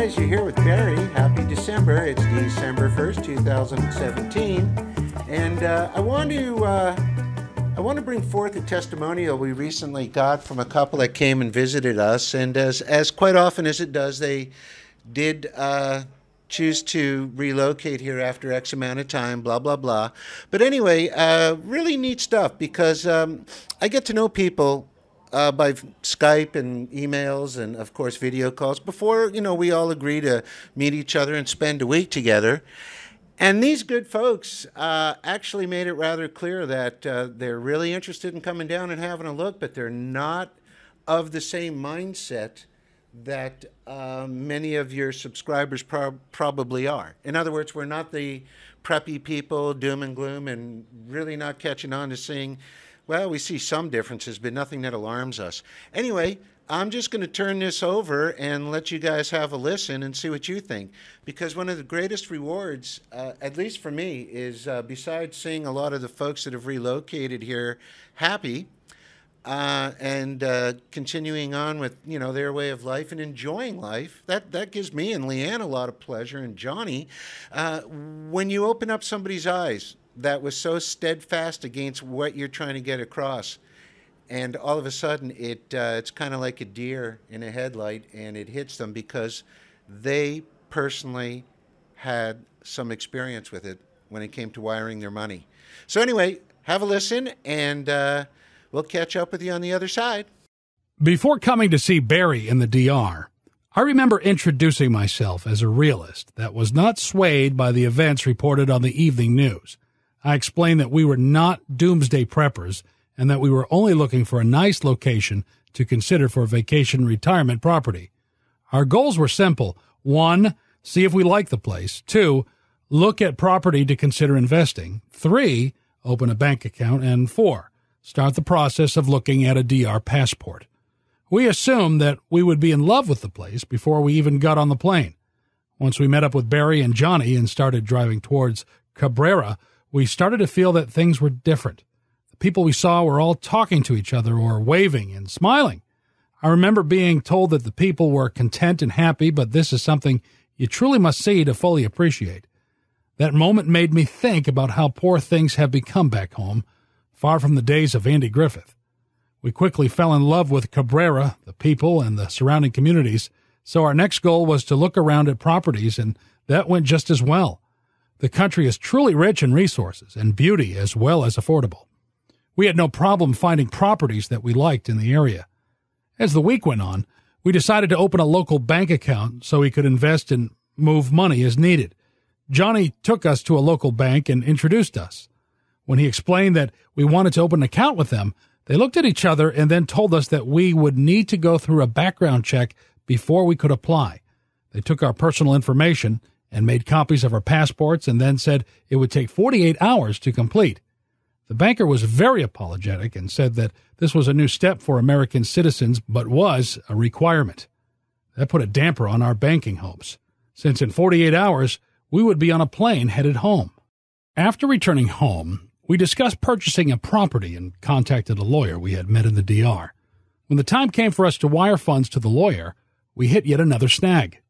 guys, you're here with Barry. Happy December. It's December 1st, 2017. And I want to bring forth a testimonial we recently got from a couple that came and visited us. And as quite often as it does, they did choose to relocate here after X amount of time, blah, blah, blah. But anyway, really neat stuff because I get to know people by Skype and emails and, of course, video calls before, we all agree to meet each other and spend a week together. And these good folks actually made it rather clear that they're really interested in coming down and having a look, but they're not of the same mindset that many of your subscribers probably are. In other words, we're not the preppy people, doom and gloom, and really not catching on to seeing, well, we see some differences, but nothing that alarms us. Anyway, I'm just going to turn this over and let you guys have a listen and see what you think. Because one of the greatest rewards, at least for me, is besides seeing a lot of the folks that have relocated here happy, and continuing on with their way of life and enjoying life, that gives me and Leanne a lot of pleasure, and Johnny, when you open up somebody's eyes that was so steadfast against what you're trying to get across, and all of a sudden it's kind of like a deer in a headlight, and it hits them because they personally had some experience with it when it came to wiring their money. So anyway, have a listen, and we'll catch up with you on the other side. Before coming to see Barry in the DR, I remember introducing myself as a realist that was not swayed by the events reported on the evening news. I explained that we were not doomsday preppers and that we were only looking for a nice location to consider for vacation retirement property. Our goals were simple. 1, see if we like the place. 2, look at property to consider investing. 3, open a bank account. And 4, start the process of looking at a DR passport. We assumed that we would be in love with the place before we even got on the plane. Once we met up with Barry and Johnny and started driving towards Cabrera, we started to feel that things were different. The people we saw were all talking to each other or waving and smiling. I remember being told that the people were content and happy, but this is something you truly must see to fully appreciate. That moment made me think about how poor things have become back home, far from the days of Andy Griffith. We quickly fell in love with Cabrera, the people, and the surrounding communities, so our next goal was to look around at properties, and that went just as well. The country is truly rich in resources and beauty as well as affordable. We had no problem finding properties that we liked in the area. As the week went on, we decided to open a local bank account so we could invest and move money as needed. Johnny took us to a local bank and introduced us. When he explained that we wanted to open an account with them, they looked at each other and then told us that we would need to go through a background check before we could apply. They took our personal information and made copies of our passports and then said it would take 48 hours to complete. The banker was very apologetic and said that this was a new step for American citizens but was a requirement. That put a damper on our banking hopes, since in 48 hours we would be on a plane headed home. After returning home, we discussed purchasing a property and contacted a lawyer we had met in the DR. When the time came for us to wire funds to the lawyer, we hit yet another snag.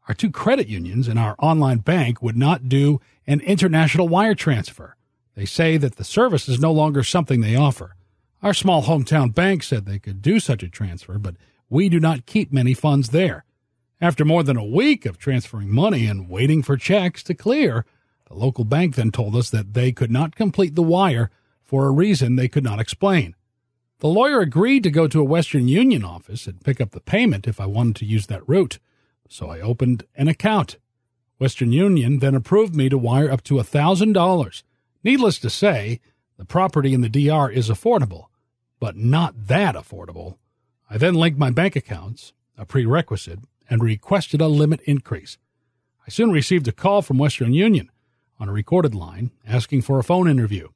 Our 2 credit unions and our online bank would not do an international wire transfer. They say that the service is no longer something they offer. Our small hometown bank said they could do such a transfer, but we do not keep many funds there. After more than a week of transferring money and waiting for checks to clear, the local bank then told us that they could not complete the wire for a reason they could not explain. The lawyer agreed to go to a Western Union office and pick up the payment if I wanted to use that route. So I opened an account. Western Union then approved me to wire up to $1,000. Needless to say, the property in the DR is affordable, but not that affordable. I then linked my bank accounts, a prerequisite, and requested a limit increase. I soon received a call from Western Union on a recorded line asking for a phone interview.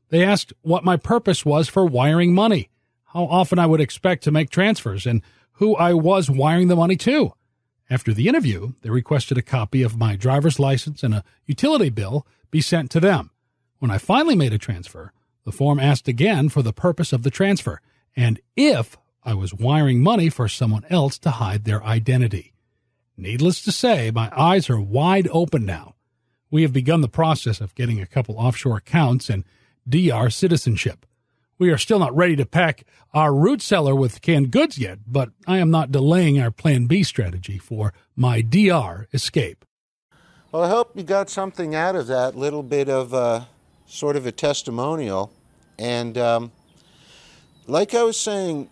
They asked what my purpose was for wiring money, how often I would expect to make transfers, and who I was wiring the money to. After the interview, they requested a copy of my driver's license and a utility bill be sent to them. When I finally made a transfer, the form asked again for the purpose of the transfer and if I was wiring money for someone else to hide their identity. Needless to say, my eyes are wide open now. We have begun the process of getting a couple offshore accounts and DR citizenship. We are still not ready to pack our root cellar with canned goods yet, but I am not delaying our Plan B strategy for my DR escape. Well, I hope you got something out of that little bit of sort of a testimonial. And like I was saying,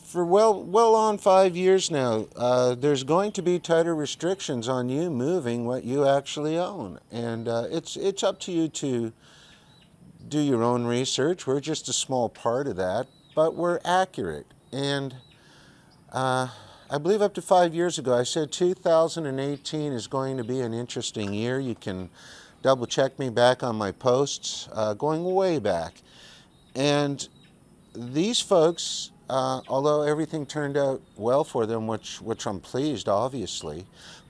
for well on 5 years now, there's going to be tighter restrictions on you moving what you actually own. And it's up to you to do your own research. We're just a small part of that, but we're accurate. And I believe up to 5 years ago, I said 2018 is going to be an interesting year. You can double check me back on my posts, going way back. And these folks, although everything turned out well for them, which I'm pleased, obviously,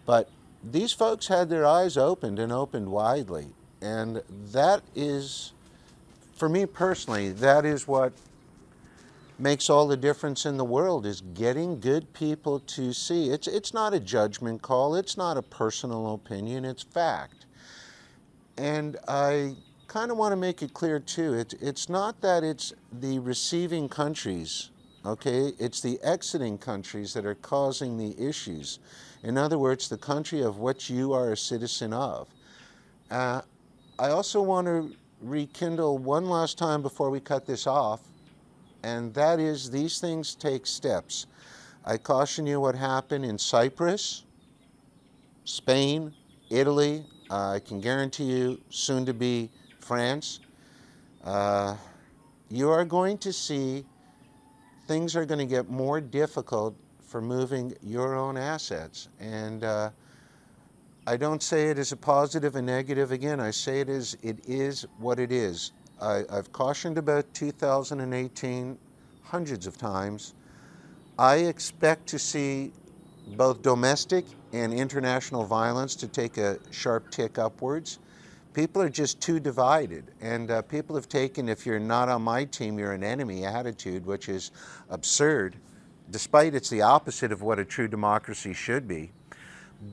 but these folks had their eyes opened and opened widely. And that is, for me personally, that is what makes all the difference in the world, is getting good people to see. It's not a judgment call. It's not a personal opinion. It's fact. And I kind of want to make it clear, too. It's not that it's the receiving countries, okay? It's the exiting countries that are causing the issues. In other words, the country of which you are a citizen of. I also want to rekindle one last time before we cut this off, and that is, these things take steps. I caution you what happened in Cyprus, Spain, Italy, I can guarantee you soon to be France. You are going to see things are going to get more difficult for moving your own assets. And I don't say it as a positive and negative. Again, I say it is what it is. I've cautioned about 2018 hundreds of times. I expect to see both domestic and international violence to take a sharp tick upwards. People are just too divided, and people have taken, if you're not on my team, you're an enemy attitude, which is absurd, despite it's the opposite of what a true democracy should be.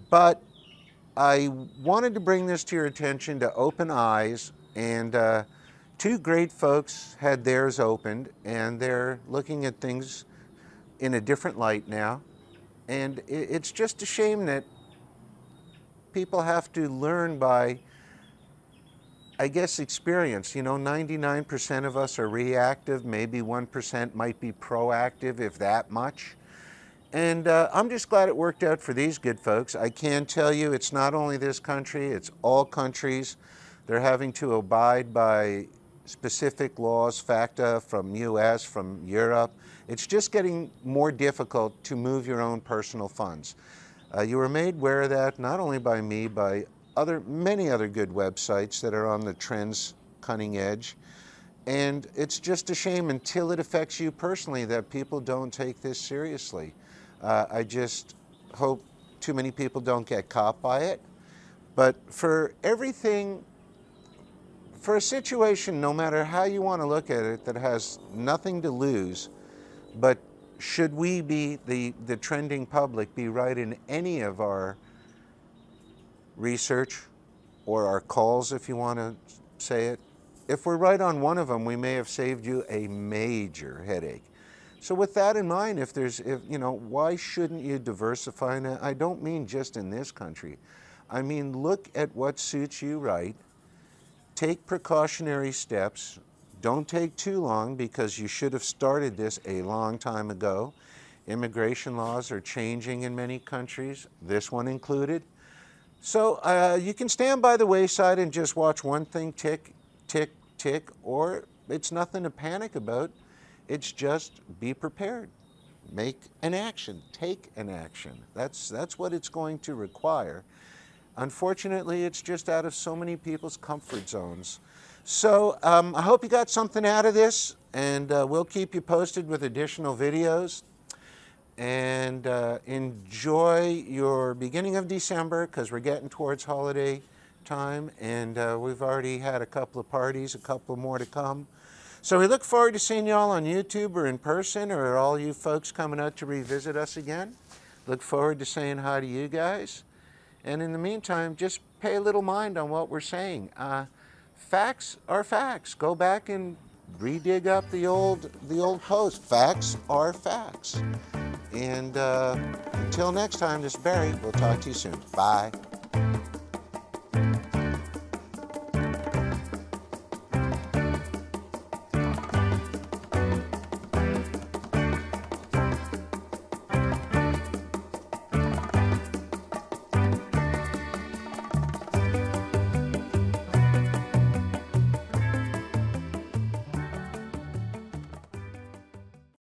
But I wanted to bring this to your attention to open eyes, and two great folks had theirs opened, and they're looking at things in a different light now. And it's just a shame that people have to learn by, I guess, experience. You know, 99% of us are reactive, maybe 1% might be proactive, if that much. And I'm just glad it worked out for these good folks. I can tell you it's not only this country, it's all countries. They're having to abide by specific laws, FACTA, from US, from Europe. It's just getting more difficult to move your own personal funds. You were made aware of that not only by me, by many other good websites that are on the trends cutting edge. And it's just a shame until it affects you personally that people don't take this seriously. I just hope too many people don't get caught by it. But for everything, for a situation, no matter how you want to look at it, that has nothing to lose, but should we be, the trending public, be right in any of our research or our calls, if you want to say it, if we're right on one of them, we may have saved you a major headache. So with that in mind, if you know, why shouldn't you diversify? And I don't mean just in this country. I mean, look at what suits you right. Take precautionary steps. Don't take too long, because you should have started this a long time ago. Immigration laws are changing in many countries, this one included. So you can stand by the wayside and just watch one thing tick, tick, tick, or it's nothing to panic about. It's just be prepared. Make an action. Take an action. That's what it's going to require. Unfortunately, it's just out of so many people's comfort zones. So I hope you got something out of this, and we'll keep you posted with additional videos. And enjoy your beginning of December, because we're getting towards holiday time, and we've already had a couple of parties, a couple more to come. So we look forward to seeing you all on YouTube or in person, or all you folks coming out to revisit us again. Look forward to saying hi to you guys. And in the meantime, just pay a little mind on what we're saying. Facts are facts. Go back and redig up the old post. Facts are facts. And until next time, this is Barry. We'll talk to you soon. Bye.